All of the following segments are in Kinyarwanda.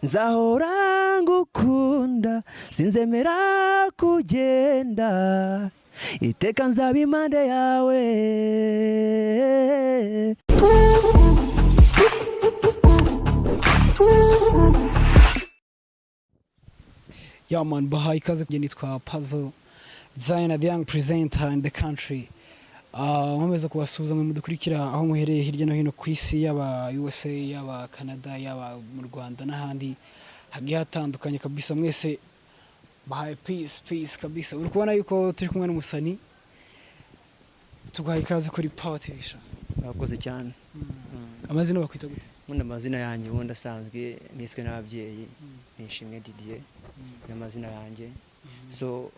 nzahora ngukunda sinzemera kugenda iteka nzaba impande yawe. Yeah man, bahaye ikaze kujya nitwa Puzzle Designer, the young presenter in the country. Nkomeza kubasuhuza mwe mudukurikira aho muhereye hirya no hino ku isi, yaba USA, yaba Canada, yaba mu Rwanda n'ahandi hagiye hatandukanye kabisa. Mwese bahaye peace kabisa. Uri kubona yuko turi kumwe n'umusani, tugahaye ikaze kuri Power TV show. Murakoze cyane. Amazina bakwita gute? Munda amazina yanjye ubundi asanzwe niswe n'ababyeyi, nishimwe Didier n'amazina yanjye. So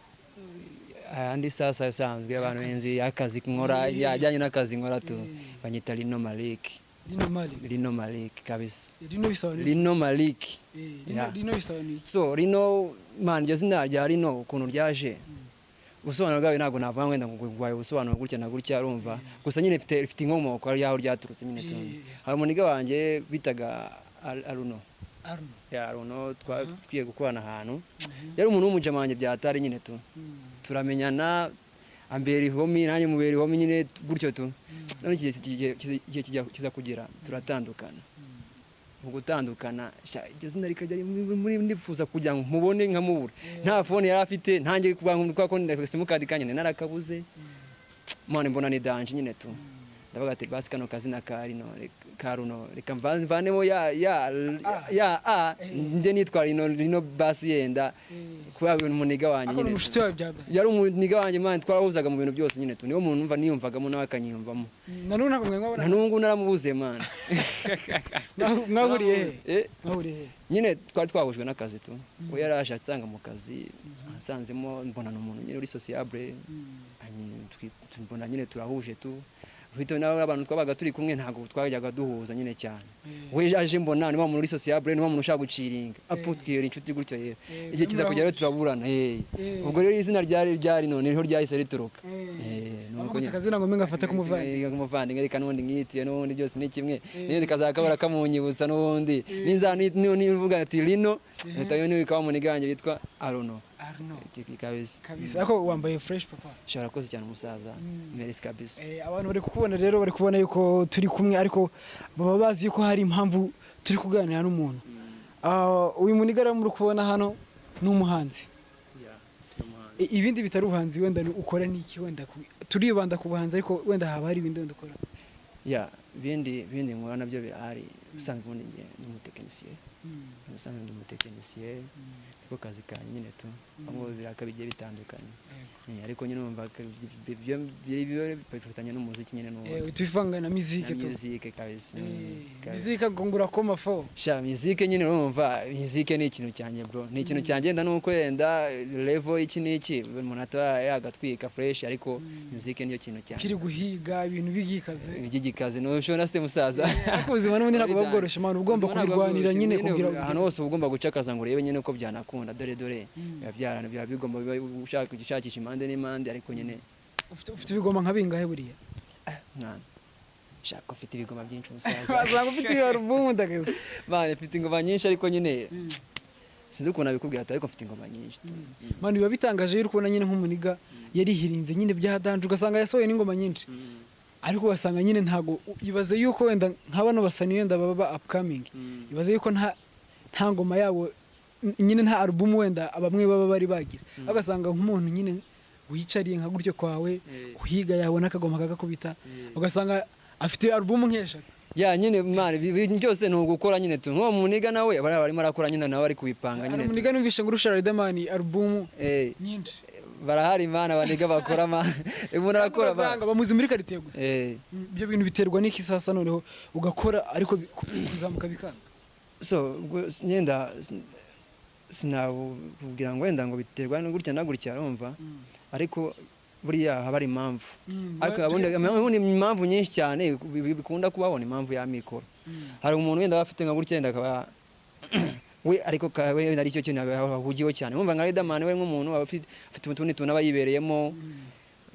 andi sasa asanzwe abantu benzi akazi nkora yajyanye n'akazi nkora tu banyita Lino Mareek. Lino Mareek kabisa. Lino Mareek. Lino bisobanuye. So Lino man je zina rya Lino ukuntu ryaje. Usobanura bwawe ntago navuga ngwenda ngwaye usobanura gutya na gutya urumva. Gusa nyine ifite inkomoko yaho ryaturutse nyine tu. Hari umuniga wanje bitaga Aruno. Ya Aruno twiye gukorana ahantu. Yari umuntu w'umujamanye byatari nyine tu. Turamenyana amberi homi nanjye muberi homi nyine gutyo tu. None kiza kugira turatandukana. Mu gutandukana izina rikajya muri ndifuza kugira ngo mubone nkamubura. Nta phone yari afite ntangiye kuba ko ndakasimuka kanyene narakabuze. Mone mbona ni danger nyine tu. Ndavuga ati basi kano kazina ka Lino Karuno reka mvanemo nde nitwa Lino basi yenda kuba umuniga wanje nyine. Yari umuniga wanje man twarahuzaga mu bintu byose nyine tu. Niyo muntu umva niyumvagamo nawe akanyiyumvamo. Nanungu naramubuze man. Mwahuriye nyine twari twahujwe n'akazi tu. We yarashe atsanga mu kazi asanzemo mbona n'umuntu nyine uri sociable. Mbona nyine turahuje tu. Bito nawe abantu twabaga turi kumwe ntago twajyaga duhuza nyine cyane. We aje mbona ni wa muntu uri sociable, ni wa muntu ushaka guciringa. Aputwira inshuti gutyo yero. Igihe kiza kujya rero turaburana. Ubwo rero izina ryari none niho ryahise rituruka. Nuko kazina ngo menga afata kumuvandinga reka nundi ngitiye nundi byose ni kimwe. Niyo kazakabara kamunyibutsa nundi. Ninza ni uvuga ati Lino, letayo ni wikawa muniganje bitwa Aruno. Kabisa ako wambaye fresh papa. Shara koze cyane umusaza. Merci kabisa. Abantu bari kubona rero bari kubona yuko turi kumwe ariko baba bazi yuko hari impamvu turi kuganira n'umuntu. Uyu munigara muri kubona hano n'umuhanzi. Ibindi bitari ubuhanzi wenda ukora niki wenda turibanda ku buhanzi ariko wenda haba hari ibindi wenda ukora. Bindi nkora nabyo birahari. Usanga ubundi nge ni umutekinisiye. Usanga ndi umutekinisiye. Ko kazi kanye nyine tu. Bamwe birakabigiye bitandukanye. Ariko nyine umva byo bifatanya n'umuziki nyine no. Tuvanga na muziki tu. Muziki kabisa. Muziki ngongura ko mafo. Muziki nyine urumva muziki ni ikintu cyanye bro. Ni ikintu cyanje nda nuko yenda level iki niki umuntu yagatwika fresh ariko muziki niyo kintu cyane. Kiri guhiga ibintu bigikaze no shona se musaza. Ariko ubuzima n'ubundi ntabwo bagorosha man ugomba kubirwanira nyine kugira hano hose ugomba gucakaza ngo urebe nyine ko byanakunda dore yabyarana bya bigomba ushaka gushakisha impande n'impande ariko nyine ufite ibigoma nka bingahe buriya mwana shaka ufite ibigoma byinshi umusaza bazanga ufite album ndageze bane ufite ingoma nyinshi ariko nyine sinzi ukuntu abikubwira ariko ufite ingoma nyinshi man biba bitangaje y'uko ubona nyine nk'umuniga yarihirinze nyine byadanje ugasanga yasohoye n'ingoma nyinshi ariko wasanga nyine ntago ibaze yuko wenda nk'abano basani wenda baba upcoming ibaze yuko nta ngoma yabo nyine nta album wenda abamwe baba bari bagira agasanga nk'umuntu nyine wicariye nka gutyo kwawe kuhiga yabona akagoma kagakubita ugasanga afite album nk'eshatu nyine mari byose no gukora nyine tu nko muniga nawe barimo arakora nyine nawe ari kubipanga nyine muniga numvishe ngo urusha Riderman album nyinshi barahari imana baniga bakora man umuntu arakora bazanga bamuzi muri karite gusa ibyo bintu biterwa n'iki sasa noneho ugakora ariko kuzamuka bikanga so nyenda sinabubwira ngo wenda ngo biterwa no gutya na gutya urumva ariko buriya haba ari impamvu ariko abundi impamvu nyinshi cyane bikunda kubabona impamvu ya mikoro hari umuntu wenda afite nka gutya wenda akaba we ariko kawe ari cyo kintu ahugiyeho cyane umva nka Riderman we nk'umuntu afite utundi tuntu abayibereyemo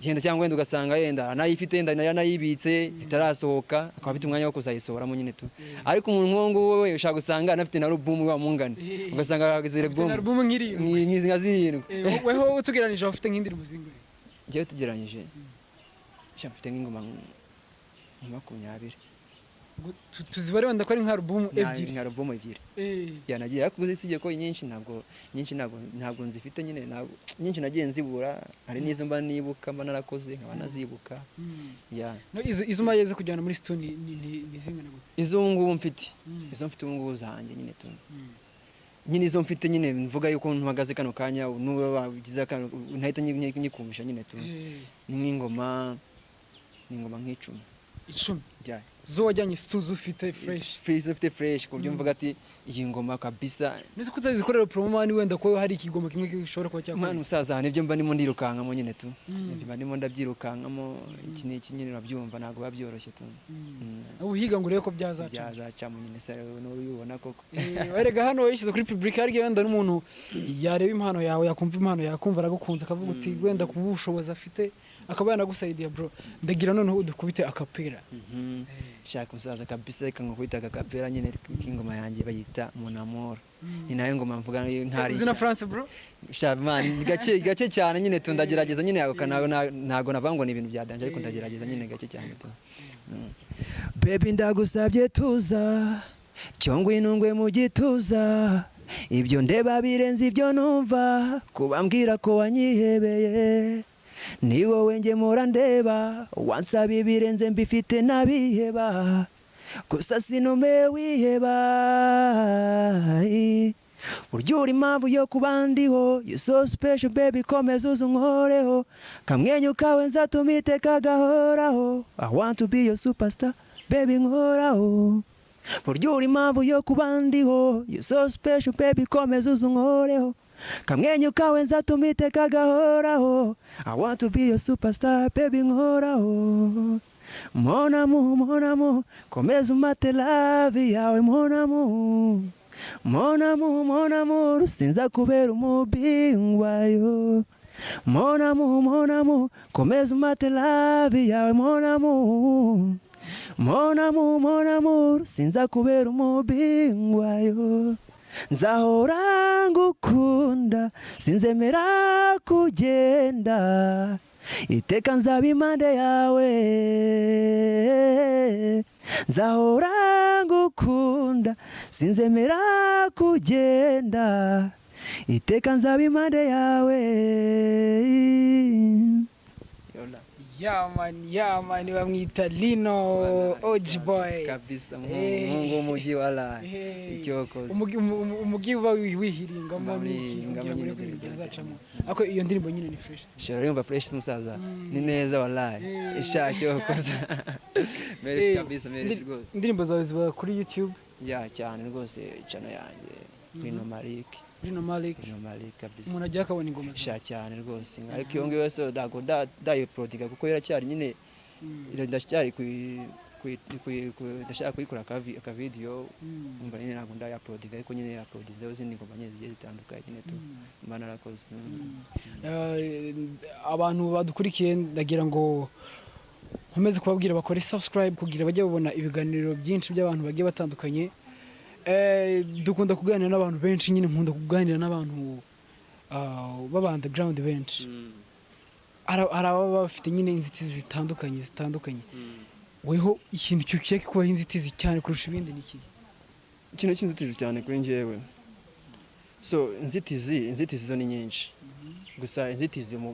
yenda cyangwa wenda ugasanga yenda nayifite yenda nayibitse itarasohoka akaba afite umwanya wo kuzayisohoramo nyine tu ariko umuntu nk'uwo wowe ushaka gusanga anafite na album wa mungane ugasanga yagize album nk'izi nka zirindwi weho utugeranije ufite nk'indirimbo zingahe njyewe tugeranyije mfite nk'ingoma 20 tuzibare wenda ko ari nka album ebyiri yanagiye ariko usibye ko nyinshi ntabwo nzifite nyine nyinshi nagiye nzibura hari n'izo mba nibuka mba narakoze nkaba nazibuka no izo mayeze kujyana muri studio ni zingana gute izo ngubu mfite ubu ngubu zanjye nyine tu nyine izo mfite nyine mvuga yuko mpagaze kano kanya n'uwo wagize ntahita nyikumbisha nyine tu ni nk'ingoma nk'icumi zo wajyanye studio ufite fresh ku buryo mvuga ati iyi ngoma kabisa nese kutazikorera promo ni wenda ko hari ikigoma kimwe gishobora kuba cyakora mwana musaza nibyo mba ndimo ndirukankamo nyine tu mba ndimo ndabyirukankamo iki nyine urabyumva ntabwo babyoroshye tu uhiga ngo urebe ko byazaca nyine se n'ubibona koko werega hano yishyize kuri public hari wenda n'umuntu yareba impano yawe yakumva impano yakumva aragukunze akavuga uti wenda kuba ubushobozi afite akaba yanagusaidia bro ndagira noneho udukubite akapera shaka musaza kabisa reka nkubita akapera nyine k'ingoma yanjye bayita mon amour ni nayo ngoma mvuga nkari zina France bro man gace cyane nyine tundagerageza nyine ntago navango ni ibintu bya danje ariko ndagerageza nyine gace cyane tu baby ndagusabye tuza cyongwe inungwe mu gituza ibyo ndeba birenze ibyo numva kubambwira ko wanyihebeye ni wowe nge mora ndeba wansaba ibirenze mbifite nabiheba gusa sinume wiheba burya uri impamvu yo kuba ndiho you so special baby komeza uzunkoreho kamwenyu kawe nzatuma iteka gahoraho I want to be your superstar baby nkoraho burya uri impamvu yo kuba ndiho you so special baby komeza uzunkoreho kamwenyu kawe nzatuma iteka gahoraho I want to be your superstar baby nkoraho mon amour komeza umate love yawe mon amour sinza kubera umubingwa yo mon amour komeza umate love yawe mon amour sinza kubera umubingwa yo nzahora ngukunda sinzemera kugenda iteka nzaba impande yawe nzahora ngukunda sinzemera kugenda iteka nzaba impande yawe Yaman bamwita Lino OG boy kabisa mungu umugi wala icyokoze umugi uba wihiringamo n'izazacamo ako iyo ndirimbo nyine ni fresh shora yumva fresh musaza ni neza wallahi icyokoze merci kabisa merci rwose indirimbo zawe ziba kuri YouTube cyane rwose channel yanjye Lino Mareek kabisa umuntu ajya akabona ingoma zawe cyane rwose ariko iyo ngiyo yose dago dayo prodiga kuko iracyari nyine ndacyari ndashaka kuyikora aka video umva nyine ntabwo ndaya prodiga ariko nyine ya prodize izindi ngoma nyine zigiye zitandukanye nyine tu mba narakoze abantu badukurikiye ndagira ngo nkomeze kubabwira bakore subscribe kugira bajye babona ibiganiro byinshi by'abantu bagiye batandukanye dukunda kuganira n'abantu benshi nyine nkunda kuganira n'abantu baba underground benshi araba bafite nyine inzitizi zitandukanye weho ikintu cyukiye kuba inzitizi cyane kurusha ibindi niki ikintu cy'inzitizi cyane kuri njyewe so inzitizi zo ni nyinshi gusa inzitizi mu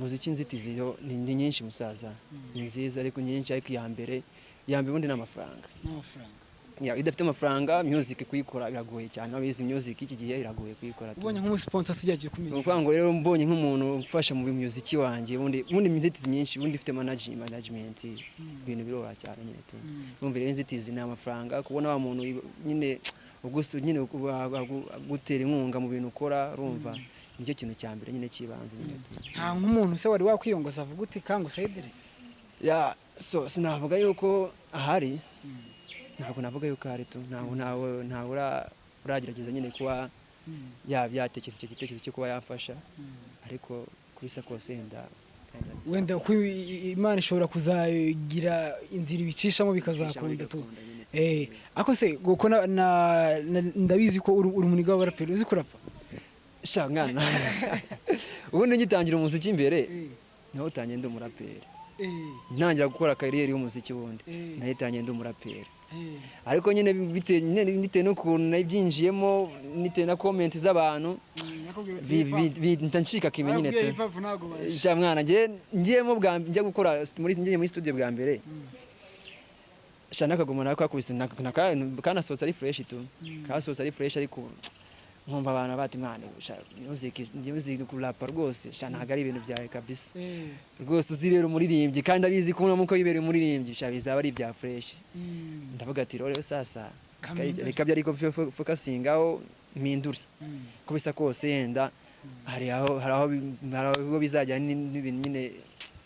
muziki inzitizi yo ni nyinshi musaza ni nziza ariko nyinshi ariko iya mbere ubundi ni amafaranga idafite amafaranga music kuyikora biragoye cyane abizi music iki gihe iragoye kuyikora ubonye nk'umusponsor sijaje kumenya nuko ngo rero mbonye nk'umuntu ufasha mu music wanjye ubundi inzitizi nyinshi ubundi ufite management ibintu birora cyane nyine tu numvire inzitizi ni amafaranga kubona wa muntu nyine ugusu nyine gutera inkunga mu bintu ukora urumva nicyo kintu cya mbere nyine kibanze nyine tu nta nk'umuntu se wari wakwiyongoza avuga uti kangu saidere so sinavuga yuko ahari ntabwo navuga yuko ari tu ntawe uragerageza nyine kuba yatekeza icyo gitekerezo cyo kuba yafasha ariko kubisa kose yenda wenda ko Imana ishobora kuzagira inzira ibicishamo bikazakunda tu ako se guko ndabizi ko uri umuniga w'abaraperi uzi kurapa shangana ubundi ngitangira umuziki imbere naho utangiye ndi umuraperi ntangira gukora kariyeri y'umuziki wundi nahitangiye ndi umuraperi ariko nyine bitewe n'ukuntu nabyinjiyemo nitewe na comment z'abantu ntancika kimwe nyine te ja mwana ngiyemo njya gukora muri studio bwa mbere shana kagoma nako akubise kanasohotse ari fresh tu kasohotse ari fresh ariko nkumva abantu bati mwana music kurapa rwose shana hagari ibintu byawe kabisa rwose uzibera umuririmbyi kandi abizi ko muko yibera umuririmbyi bizaba ari bya fresh ndavuga ati rero sasa reka byari ko focusingaho minduri kubisa kose yenda hari aho bizajya n'ibintu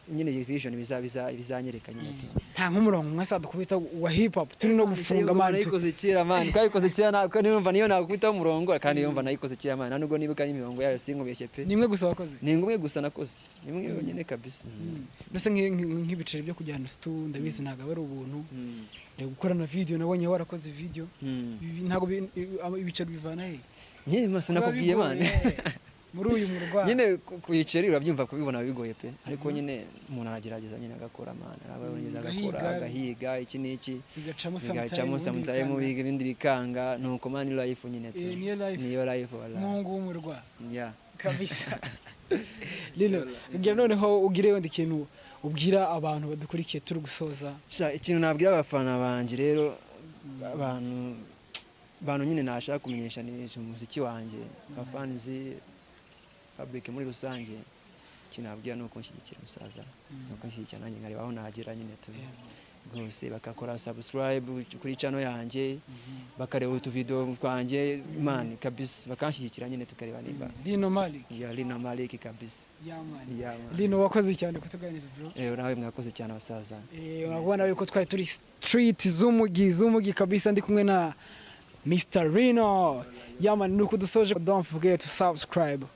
nyine vision bizanyereka nyine nta nk'umurongo mwasa dukubita wa hip hop turi no gufunga man nayikoze kera man kayikoze kera nako nimva niyo nakubita umurongo kandi yumva nayikoze kera man nubwo nibuka imirongo yayo sinkubeshye pe nimwe gusa wakoze nimwe gusa nakoze nimwe nyine kabisa nose nk'ibiceri byo kujyana studio ndabizi ntago ari ubuntu gukora na video nabonye warakoze video ntago ibiceri bivana he nyine mase nakubwiye man muri uyu murwa nyine kuyiceri urabyumva kubibona bigoye pe ariko nyine umuntu aragerageza nyine agakora man araboneza agakora agahiga iki niki bigacamo samutaye mu biga ibindi bikanga nuko man life nyine tu niyo life wala mungu w'umurwa kabisa Lino ngira noneho ugire wenda ikintu ubwira abantu badukurikiye turi gusoza ikintu nabwira abafana banje rero abantu nyine nashaka kumenyesha ni umuziki wanje abafanzi public muri rusange kinabwira nuko nshyigikira umusaza nuko nshyigikira nanjye ngari baho nagera nyine tu rwose bakakora subscribe kuri channel yanjye bakareba utu video twanjye man kabisa bakanshyigikira nyine tukareba nimba Lino Mareek Lino Mareek kabisa man Lino wakoze cyane kutuganiriza bro nawe mwakoze cyane abasaza urabona yuko twari turi street zumugi kabisa ndi kumwe na Mr. Lino man nuko dusoje don't forget to subscribe